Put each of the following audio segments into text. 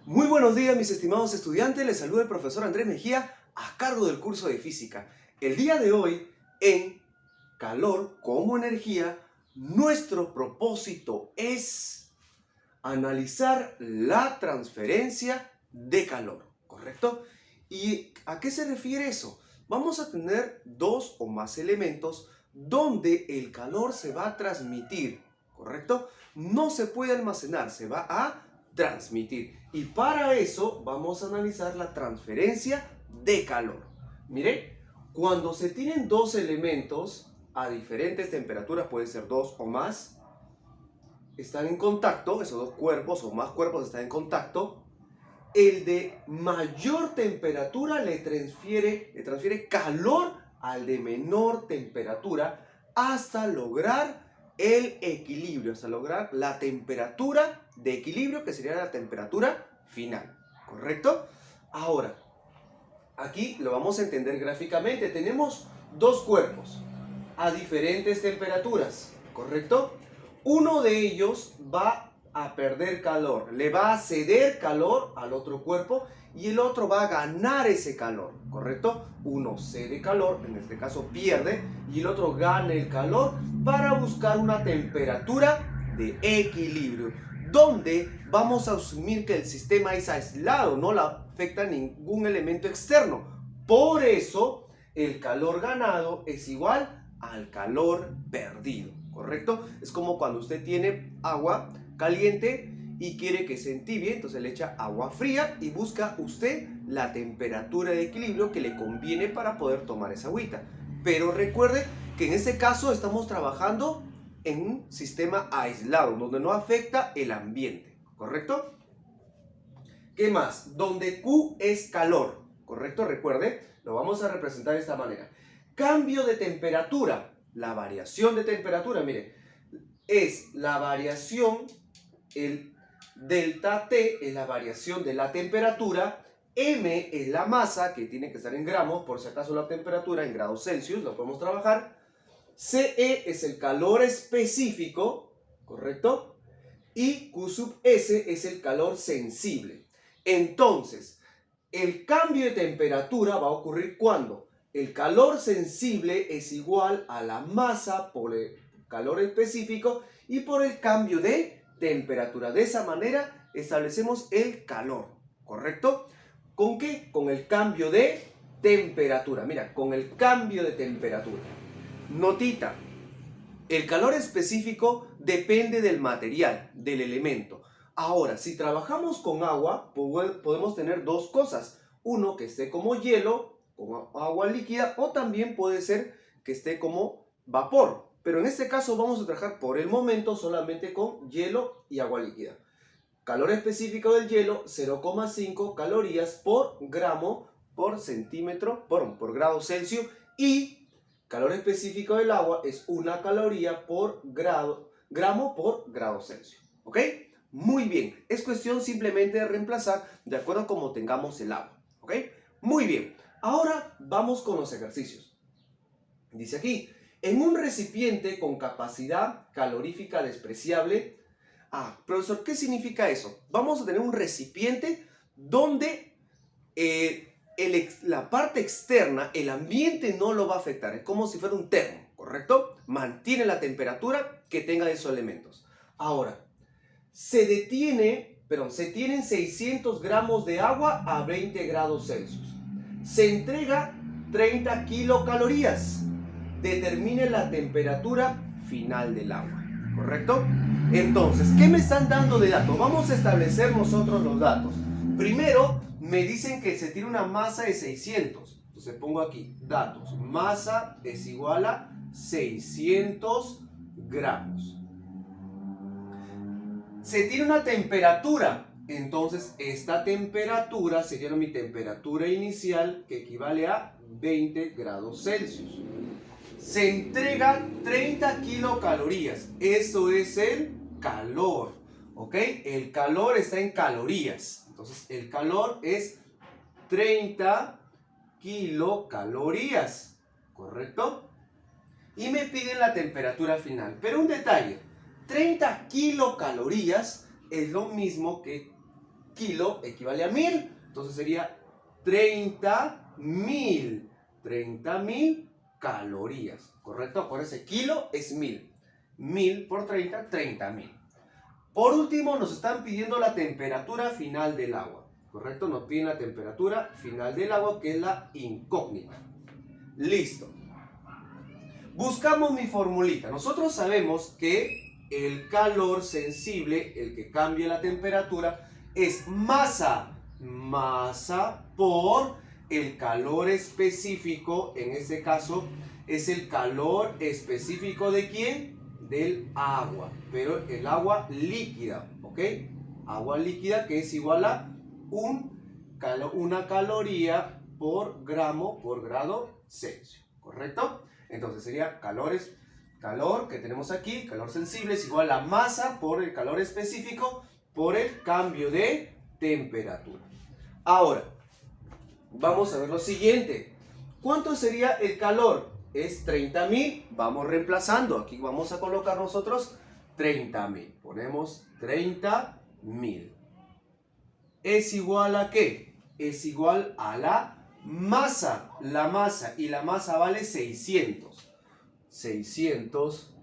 Muy buenos días, mis estimados estudiantes. Les saluda el profesor Andrés Mejía a cargo del curso de física. El día de hoy, en Calor como Energía, nuestro propósito es analizar la transferencia de calor, ¿correcto? ¿Y a qué se refiere eso? Vamos a tener dos o más elementos donde el calor se va a transmitir, ¿correcto? No se puede almacenar, se va a transmitir. Y para eso vamos a analizar la transferencia de calor. Mire, cuando se tienen dos elementos a diferentes temperaturas, puede ser dos o más, están en contacto, esos dos cuerpos o más cuerpos están en contacto, el de mayor temperatura le transfiere calor al de menor temperatura hasta lograr el equilibrio, hasta lograr la temperatura de equilibrio, que sería la temperatura final, ¿correcto? Ahora, aquí lo vamos a entender gráficamente. Tenemos dos cuerpos a diferentes temperaturas, ¿correcto? Uno de ellos va a perder calor, le va a ceder calor al otro cuerpo y el otro va a ganar ese calor, ¿correcto? Uno cede calor, en este caso pierde, y el otro gana el calor para buscar una temperatura de equilibrio, donde vamos a asumir que el sistema es aislado, no le afecta ningún elemento externo. Por eso, el calor ganado es igual al calor perdido, ¿correcto? Es como cuando usted tiene agua caliente y quiere que se entibie, entonces le echa agua fría y busca usted la temperatura de equilibrio que le conviene para poder tomar esa agüita. Pero recuerde que en este caso estamos trabajando en un sistema aislado, donde no afecta el ambiente, ¿correcto? ¿Qué más? Donde Q es calor, ¿correcto? Recuerde, lo vamos a representar de esta manera. Cambio de temperatura, la variación de temperatura, mire, es la variación, el delta T es la variación de la temperatura, M es la masa, que tiene que estar en gramos, por si acaso la temperatura en grados Celsius, lo podemos trabajar. CE es el calor específico, ¿correcto? Y Q sub S es el calor sensible. Entonces, el cambio de temperatura va a ocurrir cuando el calor sensible es igual a la masa por el calor específico y por el cambio de temperatura. De esa manera establecemos el calor, ¿correcto? ¿Con qué? Con el cambio de temperatura. Mira, con el cambio de temperatura. Notita, el calor específico depende del material, del elemento. Ahora, si trabajamos con agua, podemos tener dos cosas. Uno, que esté como hielo, como agua líquida, o también puede ser que esté como vapor. Pero en este caso vamos a trabajar por el momento solamente con hielo y agua líquida. Calor específico del hielo, 0,5 calorías por gramo por centímetro, por grado Celsius. Y calor específico del agua es 1 caloría por gramo por grado Celsius. ¿Ok? Muy bien. Es cuestión simplemente de reemplazar de acuerdo a cómo tengamos el agua. ¿Ok? Muy bien. Ahora vamos con los ejercicios. Dice aquí, en un recipiente con capacidad calorífica despreciable. Ah, profesor, ¿qué significa eso? Vamos a tener un recipiente donde la parte externa, el ambiente no lo va a afectar. Es como si fuera un termo, ¿correcto? Mantiene la temperatura que tenga esos elementos. Ahora, se tienen 600 gramos de agua a 20 grados Celsius. Se entrega 30 kilocalorías. Determine la temperatura final del agua, ¿correcto? Entonces, ¿qué me están dando de datos? Vamos a establecer nosotros los datos. Primero, me dicen que se tiene una masa de 600. Entonces pongo aquí, datos. Masa es igual a 600 gramos. Se tiene una temperatura. Entonces, esta temperatura sería mi temperatura inicial, que equivale a 20 grados Celsius. Se entrega 30 kilocalorías. Eso es el calor, ¿ok? El calor está en calorías. Entonces, el calor es 30 kilocalorías, ¿correcto? Y me piden la temperatura final. Pero un detalle, 30 kilocalorías es lo mismo que kilo equivale a 1000. Entonces sería 30.000. 30.000 calorías. ¿Correcto? Acuérdense, kilo es 1000. 1000 por 30, 30.000. Por último, nos están pidiendo la temperatura final del agua. ¿Correcto? Nos piden la temperatura final del agua, que es la incógnita. Listo. Buscamos mi formulita. Nosotros sabemos que el calor sensible, el que cambia la temperatura, es masa. Masa por el calor específico. En este caso, es el calor específico ¿de quién? Del agua. Pero el agua líquida, ¿ok? Agua líquida, que es igual a una caloría por gramo por grado Celsius. ¿Correcto? Entonces sería calor que tenemos aquí, calor sensible es igual a masa por el calor específico por el cambio de temperatura. Ahora, vamos a ver lo siguiente. ¿Cuánto sería el calor? Es 30.000. Vamos reemplazando. Aquí vamos a colocar nosotros 30.000. Ponemos 30.000. ¿Es igual a qué? Es igual a la masa. La masa. Y la masa vale 600. 600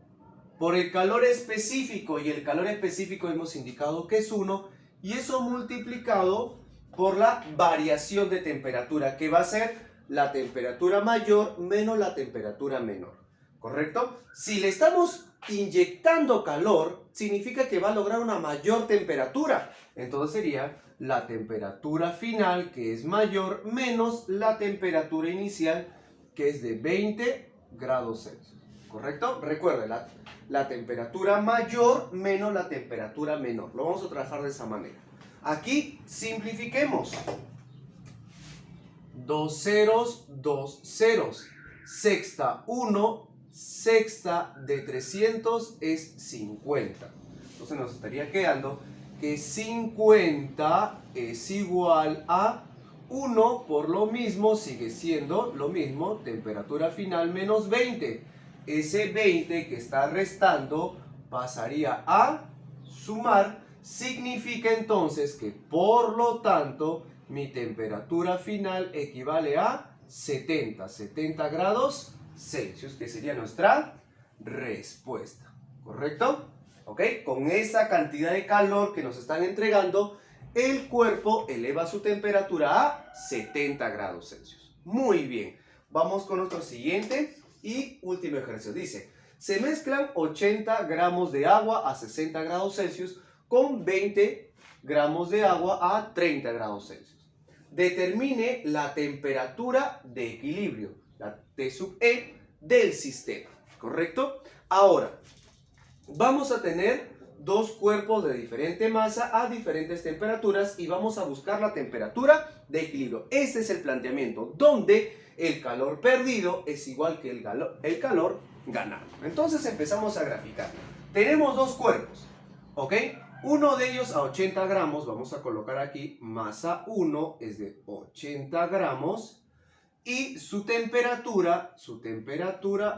por el calor específico. Y el calor específico hemos indicado que es 1. Y eso multiplicado por la variación de temperatura, que va a ser la temperatura mayor menos la temperatura menor. ¿Correcto? Si le estamos inyectando calor, significa que va a lograr una mayor temperatura. Entonces sería la temperatura final, que es mayor, menos la temperatura inicial, que es de 20 grados Celsius. ¿Correcto? Recuerden, la temperatura mayor menos la temperatura menor. Lo vamos a trabajar de esa manera. Aquí simplifiquemos. 2 ceros, 2 ceros. Sexta 1, sexta de 300 es 50. Entonces nos estaría quedando que 50 es igual a 1, por lo mismo sigue siendo lo mismo, temperatura final menos 20. Ese 20 que está restando pasaría a sumar, significa entonces que por lo tanto mi temperatura final equivale a 70 grados Celsius, que sería nuestra respuesta. ¿Correcto? ¿Ok? Con esa cantidad de calor que nos están entregando, el cuerpo eleva su temperatura a 70 grados Celsius. Muy bien. Vamos con nuestro siguiente y último ejercicio. Dice, se mezclan 80 gramos de agua a 60 grados Celsius con 20 gramos de agua a 30 grados Celsius. Determine la temperatura de equilibrio, la T sub E, del sistema. ¿Correcto? Ahora, vamos a tener dos cuerpos de diferente masa a diferentes temperaturas y vamos a buscar la temperatura de equilibrio. Este es el planteamiento, donde el calor perdido es igual que el calor ganado. Entonces empezamos a graficar. Tenemos dos cuerpos, ¿ok? Uno de ellos a 80 gramos, vamos a colocar aquí, masa 1 es de 80 gramos. Y su temperatura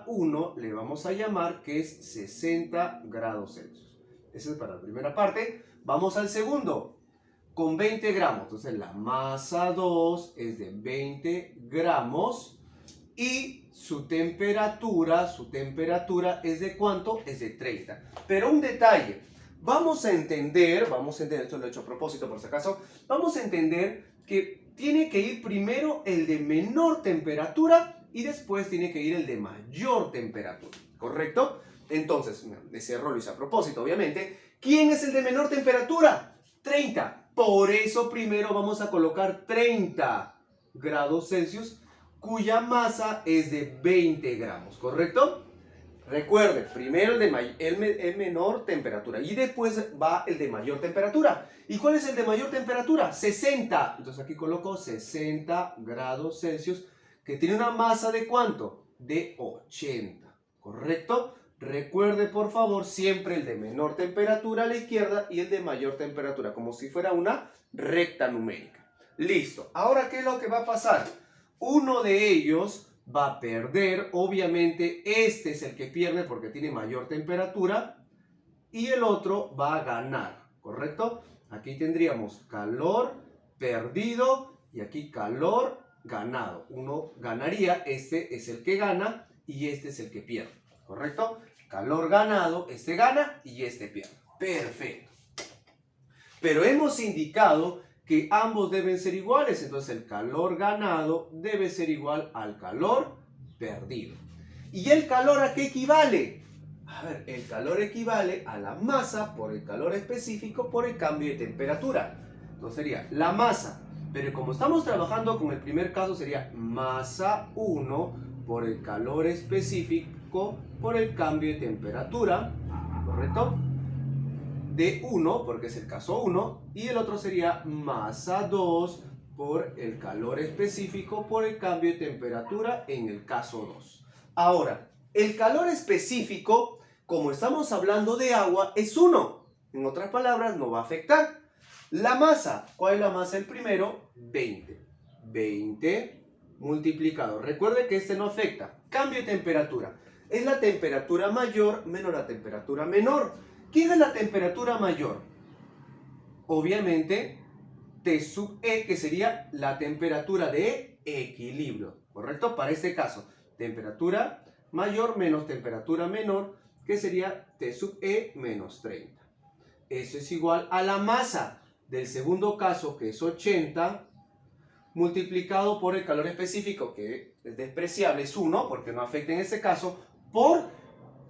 1 le vamos a llamar que es 60 grados Celsius. Esa es para la primera parte. Vamos al segundo, con 20 gramos. Entonces la masa 2 es de 20 gramos. Y su temperatura es de ¿cuánto? Es de 30. Pero un detalle, vamos a entender, esto lo he hecho a propósito por si acaso, vamos a entender que tiene que ir primero el de menor temperatura y después tiene que ir el de mayor temperatura, ¿correcto? Entonces, ese error lo hice a propósito, obviamente. ¿Quién es el de menor temperatura? 30. Por eso primero vamos a colocar 30 grados Celsius, cuya masa es de 20 gramos, ¿correcto? Recuerden, primero el menor temperatura y después va el de mayor temperatura. ¿Y cuál es el de mayor temperatura? 60. Entonces aquí coloco 60 grados Celsius, que tiene una masa de ¿cuánto? De 80. ¿Correcto? Recuerde, por favor, siempre el de menor temperatura a la izquierda y el de mayor temperatura, como si fuera una recta numérica. Listo. Ahora, ¿qué es lo que va a pasar? Uno de ellos va a perder, obviamente este es el que pierde porque tiene mayor temperatura y el otro va a ganar, ¿correcto? Aquí tendríamos calor perdido y aquí calor ganado. Uno ganaría, este es el que gana y este es el que pierde, ¿correcto? Calor ganado, este gana y este pierde. Perfecto. Pero hemos indicado que ambos deben ser iguales, entonces el calor ganado debe ser igual al calor perdido. ¿Y el calor a qué equivale? A ver, el calor equivale a la masa por el calor específico por el cambio de temperatura. Entonces sería la masa, pero como estamos trabajando con el primer caso sería masa 1 por el calor específico por el cambio de temperatura, ¿correcto? De 1, porque es el caso 1, y el otro sería masa 2 por el calor específico por el cambio de temperatura en el caso 2. Ahora, el calor específico, como estamos hablando de agua, es 1. En otras palabras, no va a afectar. La masa, ¿cuál es la masa del primero? 20. 20 multiplicado. Recuerde que este no afecta. Cambio de temperatura. Es la temperatura mayor menos la temperatura menor. ¿Quién es la temperatura mayor? Obviamente, T sub E, que sería la temperatura de equilibrio, ¿correcto? Para este caso, temperatura mayor menos temperatura menor, que sería T sub E menos 30. Eso es igual a la masa del segundo caso, que es 80, multiplicado por el calor específico, que es despreciable, es 1, porque no afecta en este caso, por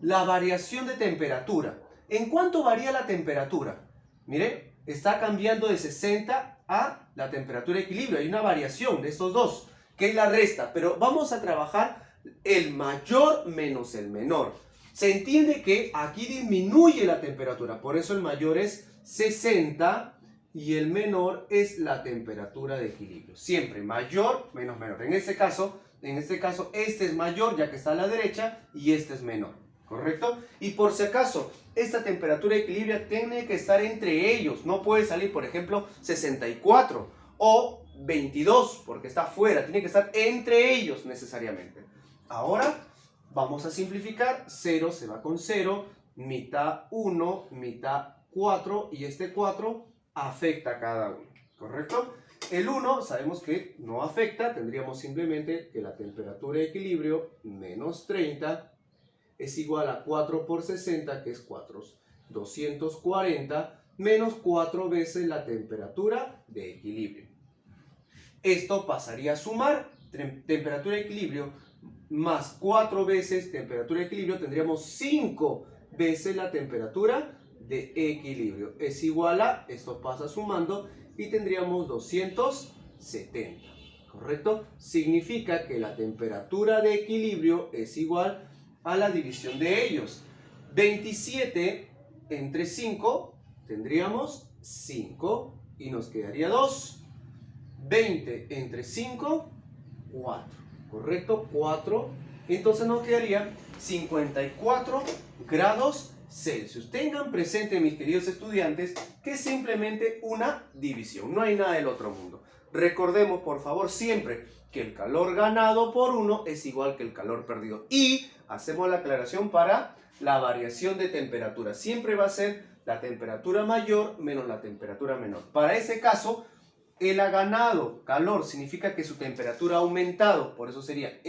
la variación de temperatura. ¿En cuánto varía la temperatura? Mire, está cambiando de 60 a la temperatura de equilibrio. Hay una variación de estos dos, que es la resta. Pero vamos a trabajar el mayor menos el menor. Se entiende que aquí disminuye la temperatura. Por eso el mayor es 60 y el menor es la temperatura de equilibrio. Siempre mayor menos menor. En este caso, este es mayor ya que está a la derecha y este es menor. ¿Correcto? Y por si acaso, esta temperatura de equilibrio tiene que estar entre ellos. No puede salir, por ejemplo, 64 o 22 porque está afuera. Tiene que estar entre ellos necesariamente. Ahora vamos a simplificar. 0 se va con 0. Mitad 1, mitad 4. Y este 4 afecta a cada uno. ¿Correcto? El 1 sabemos que no afecta. Tendríamos simplemente que la temperatura de equilibrio menos 30 es igual a 4 por 60, que es 240, menos 4 veces la temperatura de equilibrio. Esto pasaría a sumar temperatura de equilibrio más 4 veces temperatura de equilibrio, tendríamos 5 veces la temperatura de equilibrio. Es igual a, esto pasa sumando, y tendríamos 270, ¿correcto? Significa que la temperatura de equilibrio es igual a la división de ellos. 27 entre 5 tendríamos 5 y nos quedaría 2. 20 entre 5, 4. ¿Correcto? 4. Entonces nos quedaría 54 grados Celsius. Tengan presente, mis queridos estudiantes, que es simplemente una división. No hay nada del otro mundo. Recordemos, por favor, siempre que el calor ganado por 1 es igual que el calor perdido. Y hacemos la aclaración para la variación de temperatura. Siempre va a ser la temperatura mayor menos la temperatura menor. Para ese caso, él ha ganado calor, significa que su temperatura ha aumentado. Por eso sería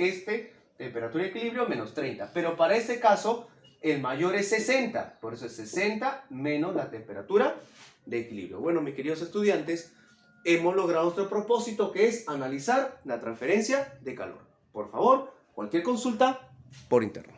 temperatura de equilibrio menos 30. Pero para este caso, el mayor es 60. Por eso es 60 menos la temperatura de equilibrio. Bueno, mis queridos estudiantes, hemos logrado nuestro propósito, que es analizar la transferencia de calor. Por favor, cualquier consulta por interno.